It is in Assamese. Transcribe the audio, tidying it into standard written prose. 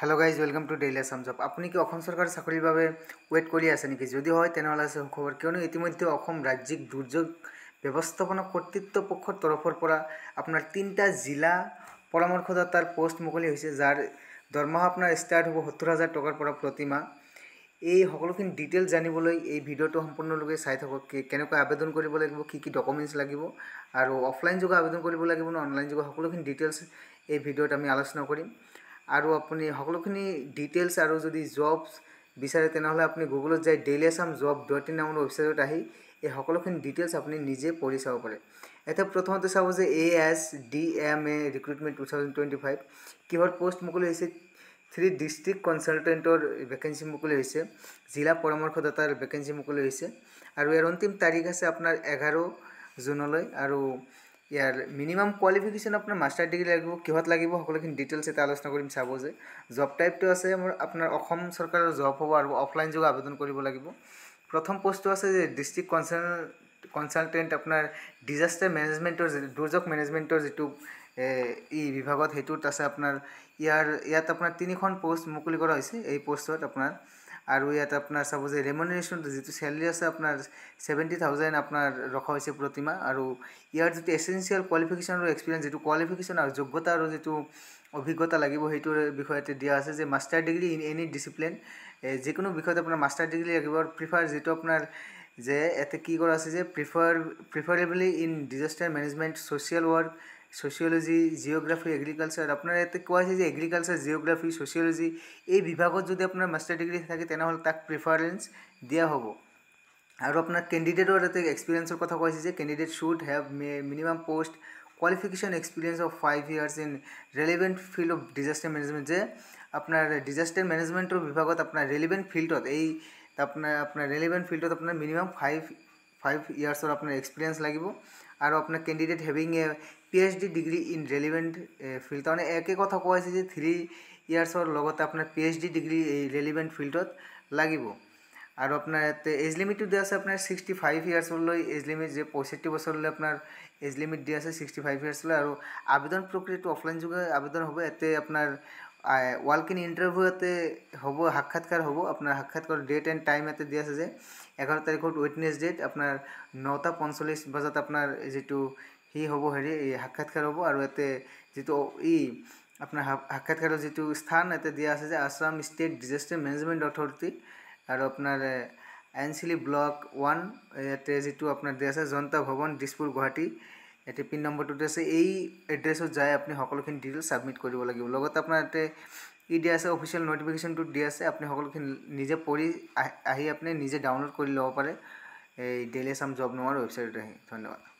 hello guys welcome to daily Assam जब अपनी कि অসম सरकार চাকৰিৰ বাবে ওয়েট কৰি আছে নেকি যদি হয় তেনেহলে আছে খবৰ কিয়নো ইতিমধ্যে অসম ৰাজ্যিক দুৰ্যোগ ব্যৱস্থাপনা কৰ্তৃপক্ষৰ তৰফৰ পৰা আপোনাৰ 3টা জিলা পৰামৰ্শদাতাৰ পোষ্ট মুকলি হৈছে যাৰ দৰমহা আপোনাৰ ষ্টাৰ্ট হ'ব 70000 টকাৰ পৰা প্ৰতিমাহ এই সকলোখিনি ডিটেইলছ জানিবলৈ এই ভিডিঅ'টো সম্পূৰ্ণৰূপে চাই থাকক কেনেকৈ আবেদন কৰিব লাগিব কি ডকুমেন্টছ লাগিব আৰু অফলাইন যোগে আবেদন কৰিব লাগিব না অনলাইন যোগে সকলোখিনি ডিটেইলছ এই ভিডিঅ'ত আমি আলোচনা কৰিম আৰু আপুনি সকলোখিনি ডিটেইলছ আৰু যদি জবছ বিচাৰে তেনেহলে আপুনি গুগলত যাই dailyassamjob.in নামৰ ৱেবছাইটত আহি এই সকলোখিনি ডিটেইলছ আপুনি নিজে পঢ়ি চাব পাৰে এটা প্ৰথমতে চাব যে ASDMA ৰিক্ৰুটমেন্ট 2025 কিহৰ পোষ্ট মুকলি হৈছে 3 ডিস্ট্ৰিক্ট কনসালটেন্টৰ ভ্যাকেন্সি মুকলি হৈছে জিলা পৰামৰ্শদাতাৰ ভ্যাকেন্সি মুকলি হৈছে আৰু ইয়াৰ অন্তিম তাৰিখ আছে আপোনাৰ 11 জুনলৈ আৰু ইয়াৰ মিনিমাম কোৱালিফিকেশন আপোনাৰ মাস্টাৰ ডিগ্ৰী লাগিব কিহত লাগিব সকলোখিনি ডিটেইলছ এটা আলোচনা কৰিম চাব যে জব টাইপটো আছে আপোনাৰ অসম চৰকাৰৰ জব হ'ব আৰু অফলাইন যোগে আবেদন কৰিব লাগিব প্ৰথম পোষ্টটো আছে যে ডিস্ট্ৰিক্ট কনসালটেন্ট আপোনাৰ ডিজাস্টাৰ মেনেজমেন্টৰ দুৰ্যোগ মেনেজমেন্টৰ যেটো ই বিভাগত হেতুত আছে আপোনাৰ ইয়াত আপোনাৰ তিনিখন পোষ্ট মুকলি কৰা হৈছে এই পোষ্টত আপোনাৰ আৰু ইয়াত আপোনাৰ চাব যে ৰেমুনাৰেশন যেটো স্যালাৰি আছে আপোনাৰ 70000 আপোনাৰ ৰখা হৈছে প্ৰতিমাহ আৰু ইয়াৰ যেটো এসেনশিয়াল কোৱালিফিকেশন আৰু এক্সপেৰিয়েন্স যেটো কোৱালিফিকেশন আৰু যোগ্যতা আৰু যেটো অভিজ্ঞতা লাগিব হেতুৰ বিষয়তে দিয়া আছে যে master degree in any discipline যিকোনো বিষয়ত আপোনাৰ মাস্টাৰ ডিগ্ৰী লাগিব আৰু প্ৰিফাৰ যেটো আপোনাৰ যে এতে কি কৰা আছে যে preferably in disaster management social work sociology geography agriculture আপোনাৰ এতে কোৱা আছে যে এগ্ৰিকালচাৰ জিওগ্ৰাফি সোশিयोলॉजी এই বিভাগত যদি আপোনাৰ মাস্টাৰ ডিগ্ৰী থাকে তেনেহলে তাক প্ৰিফাৰেন্স দিয়া হ'ব আৰু আপোনাৰ ক্যান্ডিডেটৰ এতে এক্সপেৰিয়েন্সৰ কথা কৈছে যে candidate should have minimum post qualification experience of 5 years in relevant field of disaster management যে আপনার disaster management বিভাগত আপনার relevant fieldত এই আপনার relevant fieldত আপনার minimum 5 years আপনার experience লাগিব আৰু আপনার candidate having a PhD degree in relevant field মানে একে কথা কোৱাছে যে 3 years লগতে আপনাৰ PhD degree এই relevant fieldত লাগিব আৰু আপোনাৰ এজ লিমিটটো দিয়া আছে আপোনাৰ 65 ইয়াৰ্স লৈ এজ লিমিট যে 65 বছৰলৈ আপোনাৰ এজ লিমিট দিয়া আছে 65 ইয়াৰ্স লৈ আৰু আবেদন প্ৰক্ৰিয়াটো অফলাইন যোগে আবেদন হ'ব এতে আপোনাৰ ওয়াক ইন ইন্টাৰভিউ এতে হ'ব সাক্ষাৎকাৰ হ'ব আপোনাৰ সাক্ষাৎকাৰ ডেট এন্ড টাইম এতে দিয়া আছে যে 11 তাৰিখত উইটনেছ ডেট আপোনাৰ 9:45 বজাত আপোনাৰ যেটো হি হ'ব হেৰি সাক্ষাৎকাৰ হ'ব আৰু এতে যেটো আপোনাৰ সাক্ষাৎকাৰৰ যেটো স্থান এতে দিয়া আছে যে Assam state disaster management authority আৰু আপোনাৰ এনসিলি ব্লক 1 এতে যেটো আপোনাৰ দিয়া আছে জনতা ভৱন দিছপুৰ গুৱাহাটী এতে পিন নম্বৰটো আছে এই এড্ৰেছত যায় আপুনি সকলোখিনি ডিটেইলছ সাবমিট কৰিব লাগিব লগতে আপোনাৰ এতে দিয়া আছে অফিশিয়াল নোটিফিকেশনটো দিয়া আছে আপুনি সকলোখিনি নিজে পঢ়ি আহি আপুনি নিজে ডাউনলোড কৰি ল'ব পাৰে এই ডেইলি আসাম জব নামৰ ৱেবছাইটত আহি ধন্যবাদ